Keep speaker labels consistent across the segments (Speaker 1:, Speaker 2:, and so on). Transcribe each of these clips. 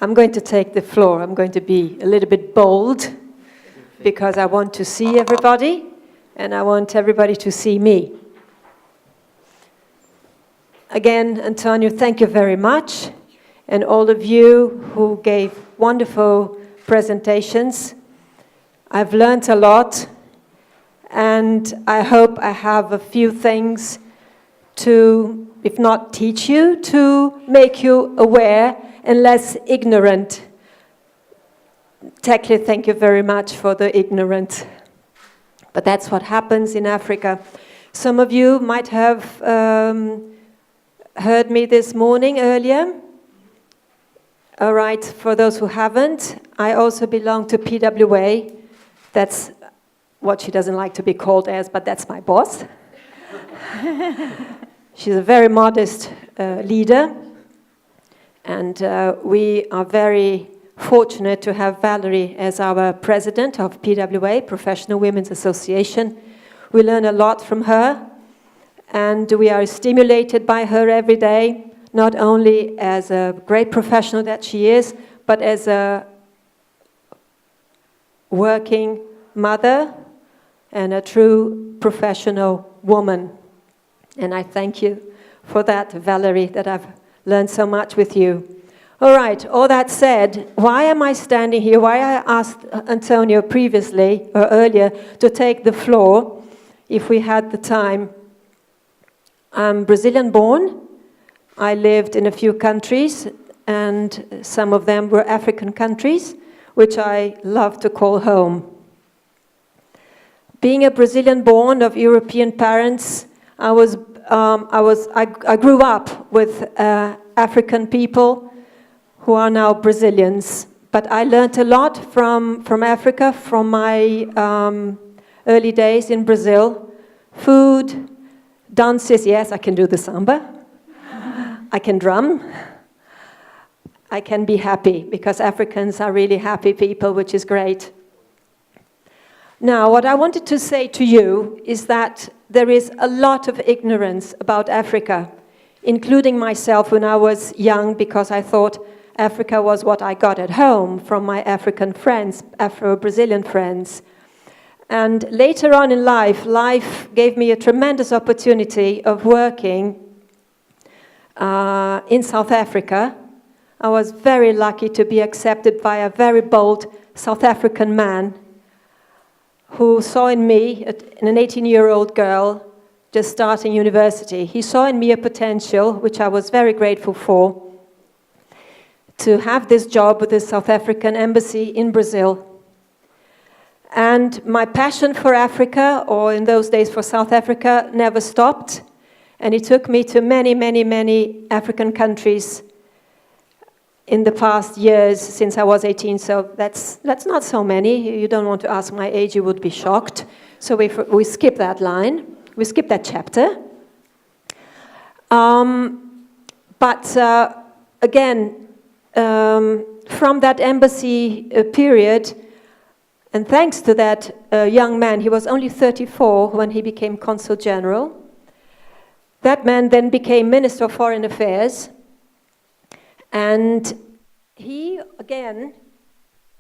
Speaker 1: I'm going to take the floor. I'm going to be a little bit bold because I want to see everybody and I want everybody to see me. Again, Antonio, thank you very much. And all of you who gave wonderful presentations. I've learned a lot, and I hope I have a few things to, if not teach you, to make you aware and less ignorant. Tekle, thank you very much for the ignorant. But that's what happens in Africa. Some of you might have heard me this morning earlier. All right, for those who haven't, I also belong to PWA. That's what she doesn't like to be called as, but that's my boss. She's a very modest leader. And we are very fortunate to have Valerie as our president of PWA, Professional Women's Association. We learn a lot from her, and we are stimulated by her every day, not only as a great professional that she is, but as a working mother and a true professional woman. And I thank you for that, Valerie, that I've learned so much with you. All right, all that said, why am I standing here? Why I asked Antonio previously, or earlier, to take the floor, if we had the time. I'm Brazilian born. I lived in a few countries, and some of them were African countries, which I love to call home. Being a Brazilian born of European parents, I grew up with African people who are now Brazilians. But I learned a lot from Africa, from my early days in Brazil. Food, dances, yes, I can do the samba. I can drum. I can be happy, because Africans are really happy people, which is great. Now, what I wanted to say to you is that there is a lot of ignorance about Africa, including myself when I was young, because I thought Africa was what I got at home from my African friends, Afro-Brazilian friends. And later on in life gave me a tremendous opportunity of working in South Africa. I was very lucky to be accepted by a very bold South African man who saw in me, an 18-year-old girl just starting university, he saw in me a potential, which I was very grateful for, to have this job with the South African Embassy in Brazil. And my passion for Africa, or in those days for South Africa, never stopped. And it took me to many, many, many African countries in the past years since I was 18. So that's not so many. You don't want to ask my age, you would be shocked. So we skip that line. We skip that chapter. Again, from that embassy period, and thanks to that young man, he was only 34 when he became Consul General. That man then became Minister of Foreign Affairs. And he, again,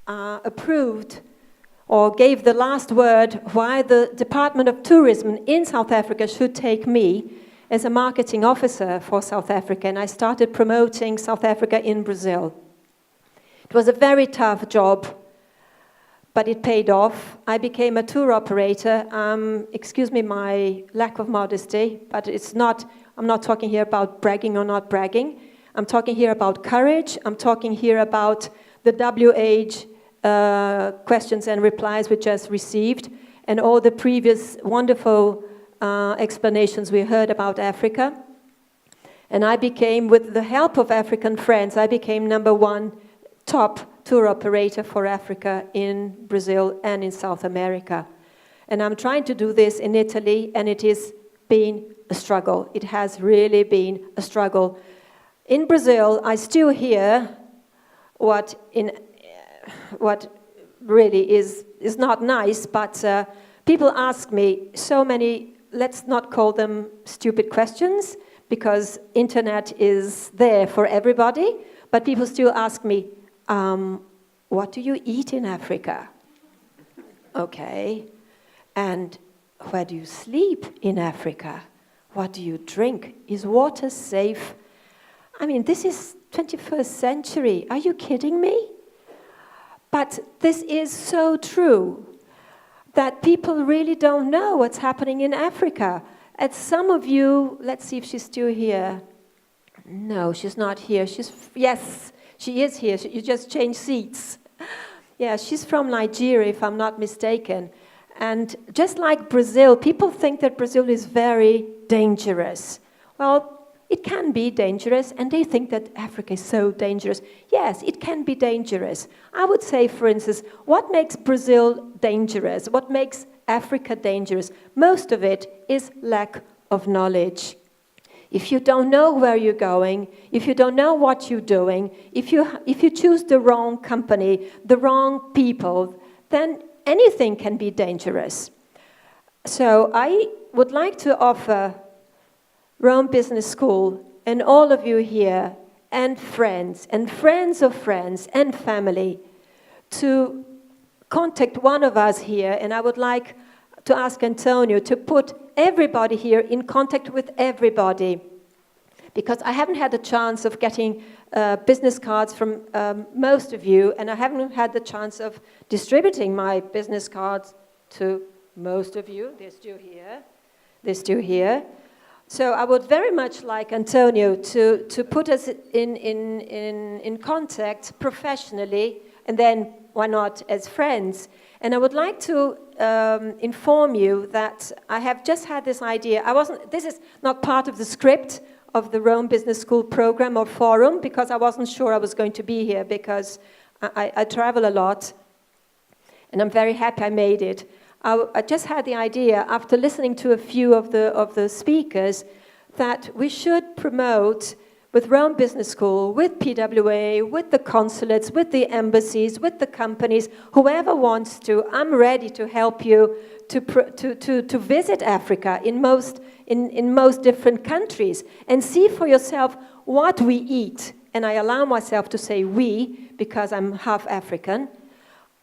Speaker 1: approved or gave the last word why the Department of Tourism in South Africa should take me as a marketing officer for South Africa. And I started promoting South Africa in Brazil. It was a very tough job, but it paid off. I became a tour operator. Excuse me my lack of modesty, but I'm not talking here about bragging or not bragging. I'm talking here about courage. I'm talking here about the WH questions and replies we just received, and all the previous wonderful explanations we heard about Africa. And I became, with the help of African friends, I became #1 top tour operator for Africa in Brazil and in South America. And I'm trying to do this in Italy, and it has been a struggle. It has really been a struggle. In Brazil, I still hear what really is not nice, but people ask me so many, let's not call them stupid questions, because internet is there for everybody, but people still ask me, what do you eat in Africa? Okay. And where do you sleep in Africa? What do you drink? Is water safe? I mean, this is 21st century. Are you kidding me? But this is so true that people really don't know what's happening in Africa. And some of you, let's see if she's still here. No, she's not here. Yes, she is here. You just changed seats. Yeah, she's from Nigeria, if I'm not mistaken. And just like Brazil, people think that Brazil is very dangerous. Well, it can be dangerous, and they think that Africa is so dangerous. Yes, it can be dangerous. I would say, for instance, what makes Brazil dangerous? What makes Africa dangerous? Most of it is lack of knowledge. If you don't know where you're going, if you don't know what you're doing, if you choose the wrong company, the wrong people, then anything can be dangerous. So I would like to offer Rome Business School and all of you here and friends of friends and family to contact one of us here, and I would like to ask Antonio to put everybody here in contact with everybody, because I haven't had the chance of getting business cards from most of you, and I haven't had the chance of distributing my business cards to most of you. They're still here. They're still here. So I would very much like Antonio to put us in contact professionally, and then why not as friends. And I would like to inform you that I have just had this idea. This is not part of the script of the Rome Business School program or forum, because I wasn't sure I was going to be here, because I travel a lot, and I'm very happy I made it. I just had the idea, after listening to a few of the speakers, that we should promote with Rome Business School, with PWA, with the consulates, with the embassies, with the companies, whoever wants to. I'm ready to help you to visit Africa in most different countries and see for yourself what we eat. And I allow myself to say we, because I'm half African.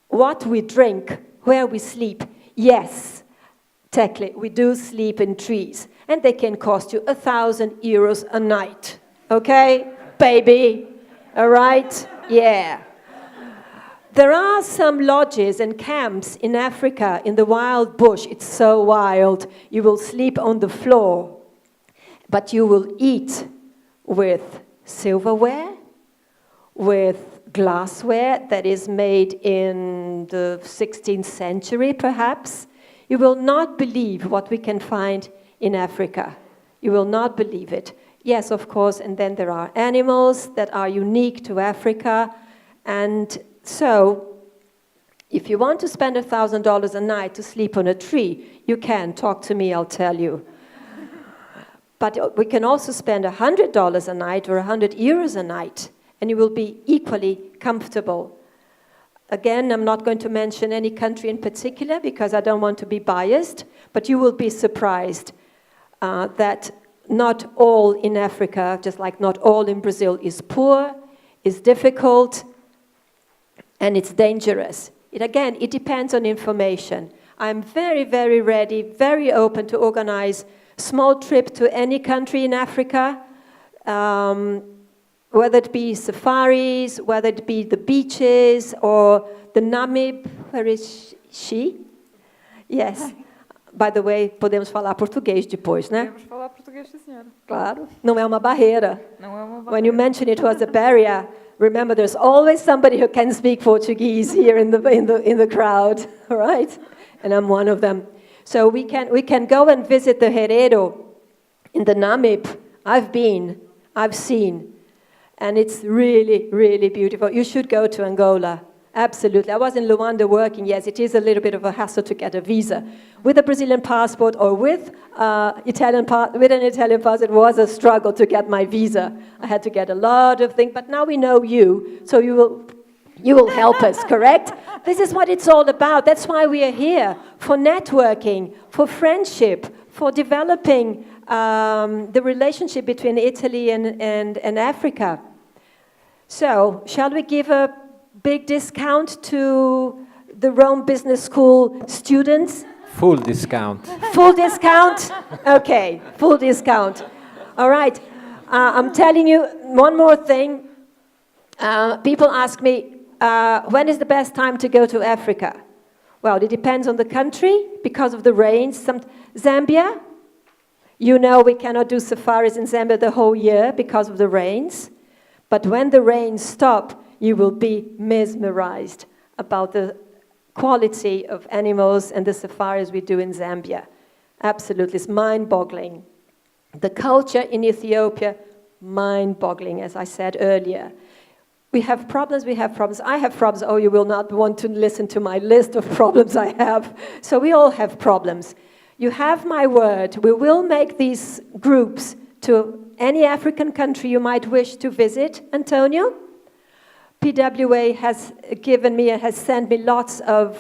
Speaker 1: What we drink, where we sleep. Yes, technically, we do sleep in trees, and they can cost you 1,000 euros a night. Okay, baby? All right? Yeah. There are some lodges and camps in Africa, in the wild bush. It's so wild. You will sleep on the floor, but you will eat with silverware, with glassware that is made in the 16th century, perhaps. You will not believe what we can find in Africa. You will not believe it. Yes, of course, and then there are animals that are unique to Africa. And so, if you want to spend $1,000 a night to sleep on a tree, you can. Talk to me, I'll tell you. But we can also spend $100 a night or 100 euros a night, and you will be equally comfortable. Again, I'm not going to mention any country in particular because I don't want to be biased, but you will be surprised that not all in Africa, just like not all in Brazil, is poor, is difficult, and it's dangerous. It depends on information. I'm very, very ready, very open to organize a small trip to any country in Africa, whether it be safaris, whether it be the beaches, or the Namib. Where is she? Yes. By the way, podemos falar português depois, né?
Speaker 2: Podemos falar português, sim, senhora.
Speaker 1: Claro. Não é uma barreira.
Speaker 2: Não é uma barreira.
Speaker 1: When you mention it was a barrier, remember there's always somebody who can speak Portuguese here in the crowd, all right? And I'm one of them. So we can go and visit the Herero in the Namib. I've seen. And it's really, really beautiful. You should go to Angola. Absolutely. I was in Luanda working. Yes, it is a little bit of a hassle to get a visa. With a Brazilian passport or with an Italian passport, it was a struggle to get my visa. I had to get a lot of things. But now we know you, so you will help us, correct? This is what it's all about. That's why we are here, for networking, for friendship, for developing the relationship between Italy and Africa. So, shall we give a big discount to the Rome Business School students?
Speaker 3: Full discount.
Speaker 1: Full discount? Okay, full discount. All right. I'm telling you one more thing. People ask me, when is the best time to go to Africa? Well, it depends on the country because of the rains. Zambia, you know we cannot do safaris in Zambia the whole year because of the rains. But when the rains stop, you will be mesmerized about the quality of animals and the safaris we do in Zambia. Absolutely, it's mind-boggling. The culture in Ethiopia, mind-boggling, as I said earlier. We have problems. I have problems. Oh, you will not want to listen to my list of problems I have. So we all have problems. You have my word. We will make these groups to any African country you might wish to visit, Antonio. PWA has given me and has sent me lots of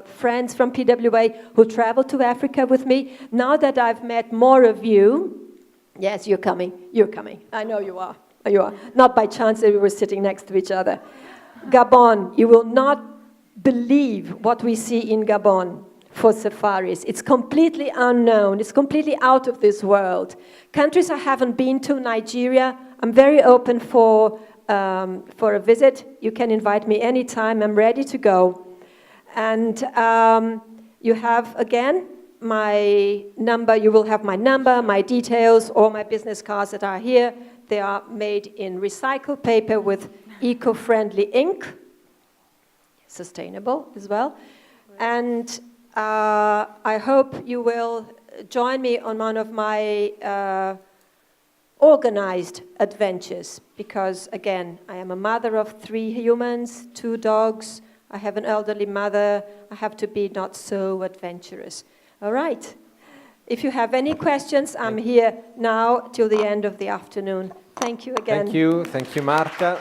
Speaker 1: friends from PWA who travel to Africa with me. Now that I've met more of you, yes, you're coming. I know you are. You are. Not by chance that we were sitting next to each other. Gabon, you will not believe what we see in Gabon for safaris. It's completely unknown. It's completely out of this world. Countries I haven't been to, Nigeria, I'm very open for a visit. You can invite me anytime. I'm ready to go. And you have, again, my number. You will have my number, my details, all my business cards that are here. They are made in recycled paper with eco-friendly ink, sustainable as well. And I hope you will join me on one of my organized adventures, because, again, I am a mother of 3 humans, 2 dogs. I have an elderly mother. I have to be not so adventurous. All right. If you have any questions, I'm here now till the end of the afternoon. Thank you again.
Speaker 3: Thank you, Marta.